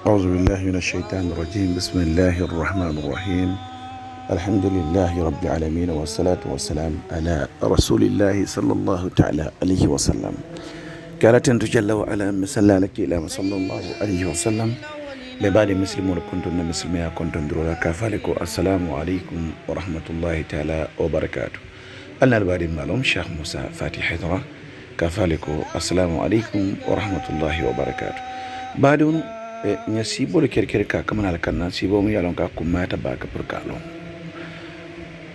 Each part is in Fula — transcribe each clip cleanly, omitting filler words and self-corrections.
أعوذ بالله من الشيطان الرجيم بسم الله الرحمن الرحيم الحمد لله رب العالمين والصلاة والسلام على رسول الله صلى الله تعالى عليه وسلم قالت أن تجلى وعلى مسلا لك إلى صلى الله عليه وسلم لبعض المسلمون كنتم مسلمين كنتم درولا كافالكم السلام عليكم ورحمة الله تعالى وبركاته أنا البعض المعلوم شيخ موسى فاتح حضرة كافالكم السلام عليكم ورحمة الله وبركاته بعدون nya sibo le kerkere ka kamana la kanna sibo mi yalon ka kumata ba ka purkalo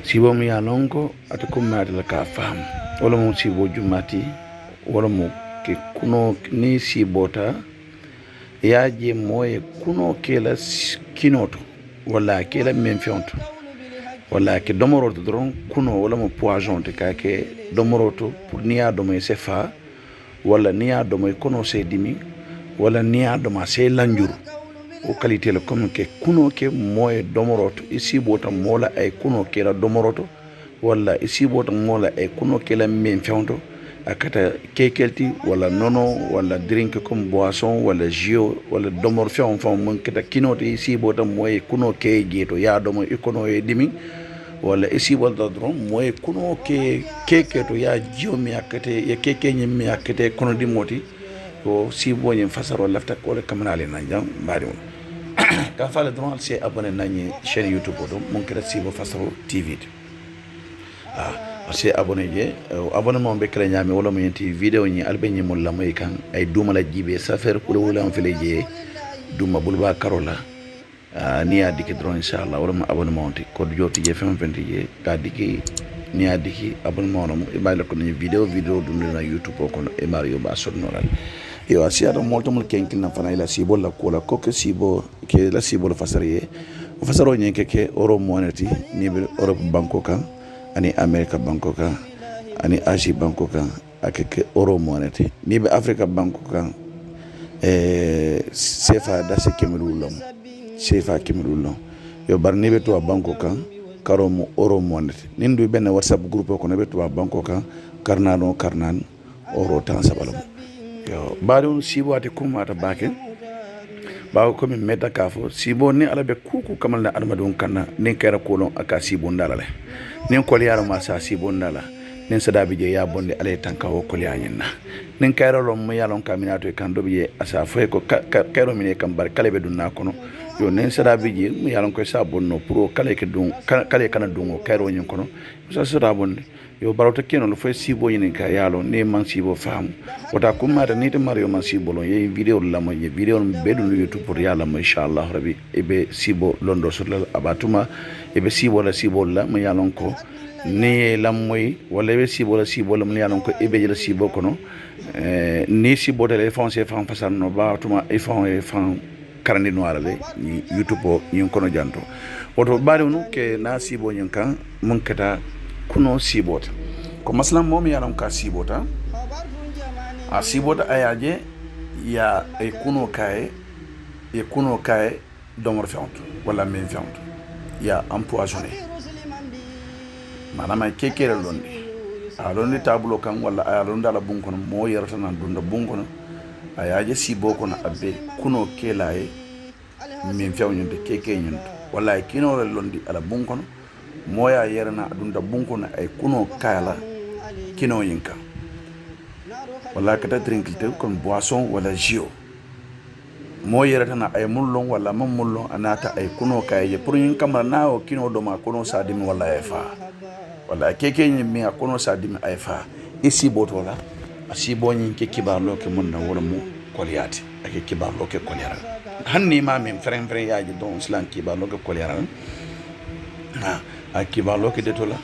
sibo mi yalon ko ata kumata la ka fam wala mo sibo jumati wala mo ke kuno ni sibota ya je moye kuno kela kinoto wala kela menfionto wala ke domoroto dron kuno wala mo poison te ka ke domoroto pour niya do mo sefa wala niya do mo kuno se dimi wala niya do ma se lanjur o qualité le comme ke kuno ke moye domoroto isi bota mola ay kuno ke la domoroto wala isi bota mola ay kuno ke la men fionto akata kekelti wala nono wala drink comme boisson wala jus wala domor fion fon mon keta kinoto isi bota moye kuno ke jeto ya do mo ikono e dimi wala isi wala dron moye kuno ke keketo ya jiomi akate ya keke nyimi akate kono dimoti o sibo ñen fasaro lafta ko kamanale nan jam bari won ka fala don c'est abonné nañi chaîne YouTube do mon kala sibo fasaro TV c'est abonné je abonnement be kala ñami wala mo yenti vidéo ñi albe ñi mo lamay kan ay duma la jibe sa faire ko wala on fele je duma bulba karola ni adiki drone inshallah wala mo abonnement ti ko joti je fam fenti je ka diki ni adiki abonnement no e bayla ko ni vidéo dum na YouTube ko e Mario ba sonnoral yo asiata molto mul kenkil na fana ila sibo la kola ko ke sibo ke la sibo la fasariye o fasaro nyen ke euro moneti ni be Europe banko kan ani America banko kan ani Asie banko kan akeke euro moneti ni be Africa banko kan CFA da se kemelulom CFA kemelulom yo bar ni be to banko kan karo mo euro moneti nindu ben WhatsApp groupe ko ne be to banko kan karnan euro tan sabalom yo baadon sibo ate kumata baake baaw ko mi medda kafo sibo ni ala be kuku kamal na almadon kanna nin kayra kolon aka sibo ndala le nin kol yaro ma sa sibo ndala nin sadabi je ya bonde ale tanka o kol yaanyina nin kayra lo mo yalon kaminato kan do biye asa fay ko kayro mine kam bar kale be dunna kono yo nin sadabi je mo yalon ko sa bonno pro kale ke dun kale kana dungo kayro nyin kono sa sada bonde yo baroto keno lo fay sibo yin ka yalo ne man sibo fam wata kuma da ni te mario man sibo lo ye video la mo ye video be do YouTube pour yalla ma inshallah rabbi ebe sibo londo sur la abatuma ebe sibo la mo yalon ko ne lam moy wala ebe sibo la mo yalon ko ebe jela sibo kono ni sibo de foncer fam fasal no batuma e fam karandi noir le ni YouTube ni kono janto woto bari no ke na sibo nyen kan mun kata kuno sibota ko maslam mom yaram ka sibota a sibota ayaje ya e kuno kay domor fianto wala men fianto ya empoisonné manama kekere londi a londi tablo kan wala a londa la bunkono mo yarata nan dunda bunkono ayaje siboko na abbe kuno kelaye men fianto de keke nyunto wala kino londi ala bunkono moya yerna adunda bunko na ay kuno kala kino yinka wala kata drinkite kon boisson wala jio mo yerata na ay mullon wala mam mullon anata ay kuno kaye pour yinka na o kino do ma kuno sadimi wala ay fa wala keke ni mi kuno sadimi ay fa isi boto la asibo nyin ke kibarlo ke mun na wala mu koliyati ake kibarlo ke koliyara hanni ma min frem yaaji don islam kibarlo ke koliyara a kibarlo ke detola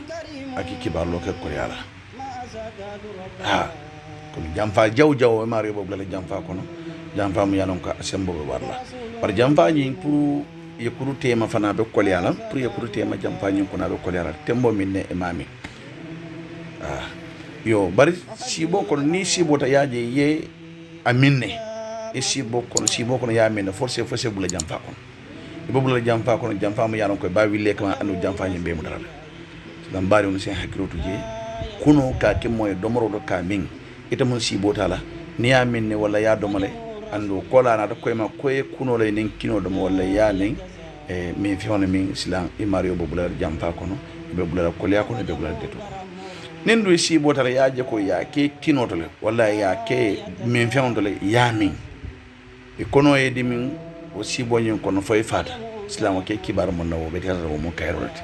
aki kibarlo ke koryala ko jamfa jaw mari bo la jamfa kono jamfa mu yanon ka asembo be warla par jamfa ni pour yekuru tema fana be kolyala pour yekuru tema jamfa ni ko na be kolyala tembo minne imami yo bari sibo ko ni sibo ta yaaje ye aminne e sibo ko ya minne forcé bu la jamfa kono bobu la jamfa kono jamfa mu yaron ko ba wille kama anu jamfa ni be mu dara dan bari on sen hakilotu je kuno ka ke moy domoro do ka min ita mun si botala ni ya minne wala ya domale andu kola na ko ma koye kuno lay nin kino do wala ya nin min fiona min silan e mario bobular jampa kono be bular ko liya kono be bular deto nin do si botala ya je ko ya ke kino to le wala ya ke min fiona to le ya min e kono e di min o si bonyin kono foy fata silan ke kibar mon nawo be tara mo kayrolati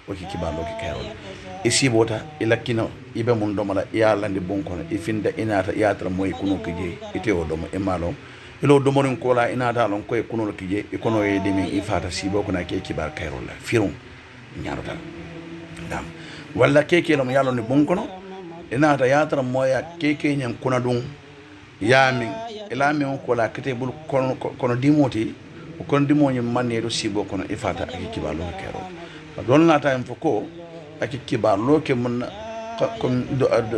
o ki kibar lo ke kayrol e si bota ila kino ibe mun do mala ya landi bon kono e finda inata yatra moy kuno kije ite o do mo e malo ilo do morin ko la inata lon ko e kuno kije e kono e de min e fata si boko na ke kibar kayrol la firum ñaarota dam walla keke lo yalo ni bon kono inata yatra moya keke nyen kuna dum yamin ila min ko la kete bul kono dimoti o kono dimoni manne do si boko no e fata ak kibar lo kayrol don la ta en foko ak kibar lo ke mun comme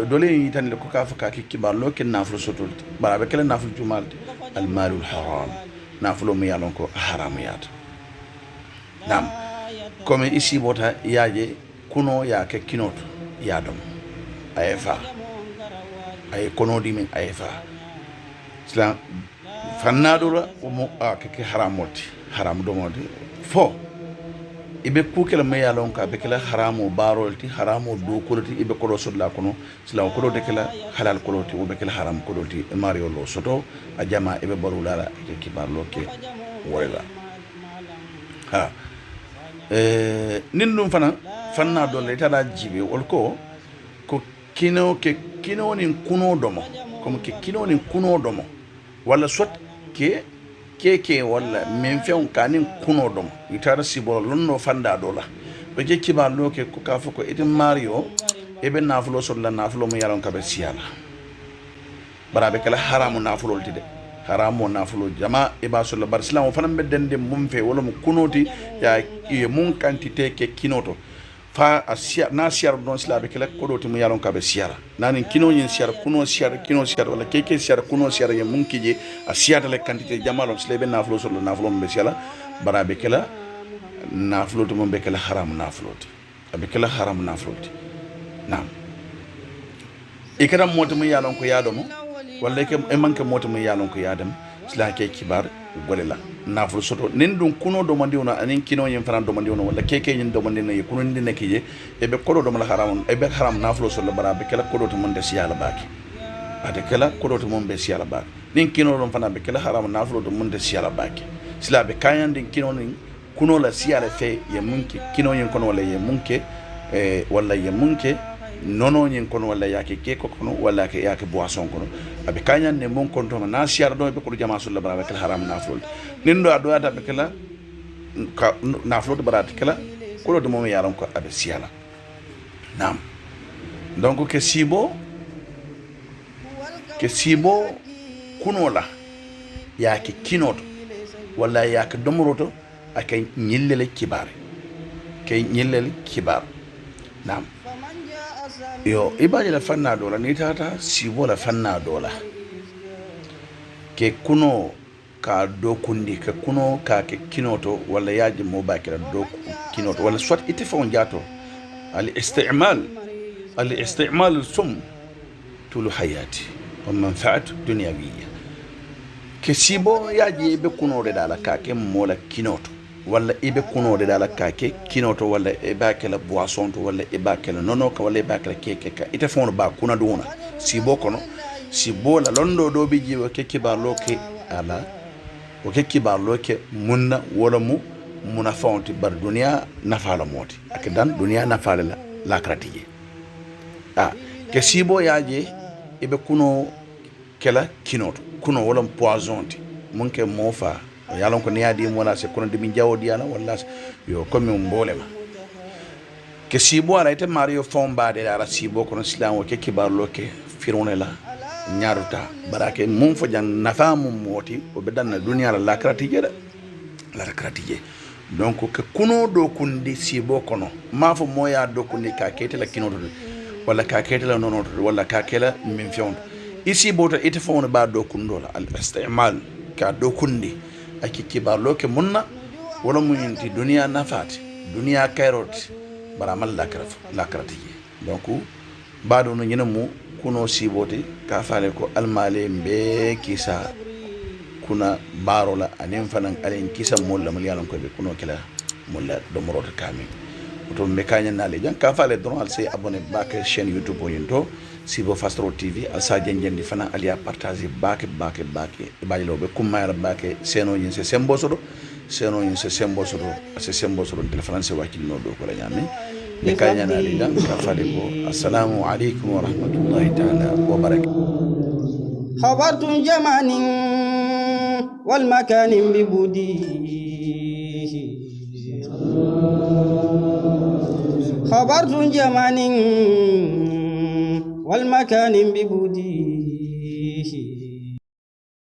dole yi tan ko ka fa ki kibar lo ke naflu sotul bara be kala naflu jumal al malul haram naflu mi yalon ko haram yat nam comme ici bota yaaje kuno ya ke kinoto yadom ayefa ay kono di min ayefa islam fannadura o mo ke haram moti haram do modi fo ibe kukela me yalon ka be kala haramu barolti haramu do koloti ibe ko sodla kono sila ko de kala halal koloti o be kala haram koloti mario lo soto a jama ibe barulala ke kibarlo ke wala ha nin dum fanna do le tada jibe wol ko kino nin kuno domo comme ke kino nin kuno domo wala soit keke wala men fewn kanin kuno dom itara sibol lonno fanda dola be je kiba loke ko ka foko ite mario e be nafulo so la nafulo mo yaron ka be siala barabe kala haramu nafulo tide haramu nafulo jama e ba so la bar islam fanam be dende mum fe wala mo kunoti ya e mun quantité ke kinoto fa asia na siar don slabe kala kodoti mo yaron ka be siara nanin kino nyin siar kuno siar kino siar wala keke siar kuno siar ye mun kije asia dale quantité jamalon slabe nafulo so la nafulo be siala barabe kala nafulo to mo be kala haram nafulo abe kala haram nafulo nam ikara mota mo yaron ko yadomo walla ke e manke mota mo yaron ko yadam sla ke kibar golela nafulo soto nen dum kuno do mandi wona anin kino yen fana do mandi wona walla keke yen do mandi ne kuno ndi nekije e be kodo do mala haram e be haram nafulo so la barabe kala kodo to mon de siyala baki ade kala kodo to mon be siyala baki nin kino do fana be kala haram nafulo to mon de siyala baki sila be kayan din kino nin kuno la siyala fe ye munke kino yen kono walla ye munke walla ye munke nono nyen kono walla yake keko kono walla ke yake boisson kono abe kanyan ne mon konto na siar do be ko jama sulla bara kala haram naful nindo ado ata be kala naful bara kala ko do mom yaron ko abe siala nam donc ke sibo kuno la yake kinoto walla yake domroto akay nyillele kibare kay nyillele kibar nam yo ibaje la fanna dola ni tata sibo la fanna dola ke kuno ka dokundi ke kuno ka ke kinoto wala yaji mo bakira doku kinoto wala soit ite fon jato al istimal sum tulu hayati wa manfaat dunyawiyya ke sibo yaji be kuno de dala ka ke mola kinoto walla ibe kuno de dala kake kinoto walla e bakela boisson to walla e bakela nono ka walla e bakela keke ka ite fono ba kuna duna sibo kono sibo la londo do bi jiwa keke ba loke ala o keke ba loke munna wala mu muna fonti bar dunia nafala moti ak dan dunia nafala la kratije ke sibo yaje ibe kuno kela kinoto kuno wala poison ti munke mofa yalon ko niadi mo la se kono de min jawodi yala walla yo comme mbolema ke sibo ala ite mario fomba de la sibo kono islam o ke kibarlo ke fironela nyaruta barake mum fo jan nafamu moti o be danna dunya la kratije donc ke kuno do kundi sibo kono ma fo moya do kundi ka kete la kinoto walla ka kete la nono walla ka kela min fion ici bota ite fo ba do kundola al istimal ka do kundi aki kibarlo ke munna wala munyinti dunia nafati dunia kairot baramal lakrati donc baado no nyina mu kuno siboti ka faale ko almale mbe kisa kuna barola anen fanan alen kisa molla mal yalon ko be kuno kila molla do morota kami to me kanya nale jan ka fale don al say abonné bake chaîne YouTube yinto Sibo Fastro TV asa jenjendi fana aliya partager bake ibaji lobe kumayar bake seno yin se sembo sodo ase sembo sodo téléphone se wakil no do ko la nyami me kanya nale jan ka fale ko assalamu alaikum wa rahmatullahi ta'ala wa barakatuh خبرت جمان والمكان ببديه خبرت جمان والمكان ببديه